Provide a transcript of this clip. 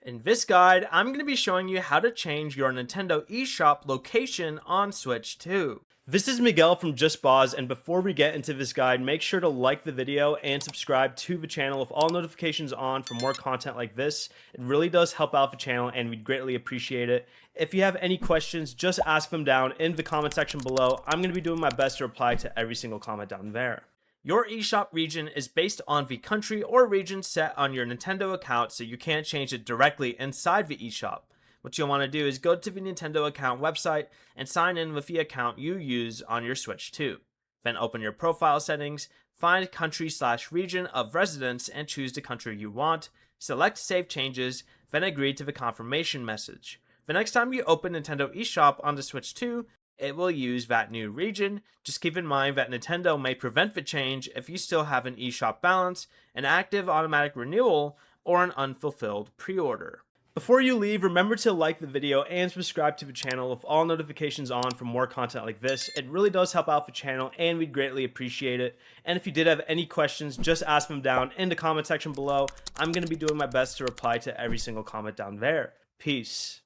In this guide, I'm going to be showing you how to change your Nintendo eShop location on Switch 2. This is Miguel from Just Boz, and before we get into this guide, make sure to like the video and subscribe to the channel with all notifications on for more content like this. It really does help out the channel and we'd greatly appreciate it. If you have any questions, just ask them down in the comment section below. I'm going to be doing my best to reply to every single comment down there. Your eShop region is based on the country or region set on your Nintendo account, so you can't change it directly inside the eShop. What you'll want to do is go to the Nintendo account website and sign in with the account you use on your Switch 2. Then open your profile settings, find country/region of residence and choose the country you want, select Save Changes, then agree to the confirmation message. The next time you open Nintendo eShop on the Switch 2, it will use that new region. Just keep in mind that Nintendo may prevent the change if you still have an eShop balance, an active automatic renewal, or an unfulfilled pre-order. Before you leave, remember to like the video and subscribe to the channel with all notifications on for more content like this. It really does help out the channel and we'd greatly appreciate it. And if you did have any questions, just ask them down in the comment section below. I'm going to be doing my best to reply to every single comment down there. Peace.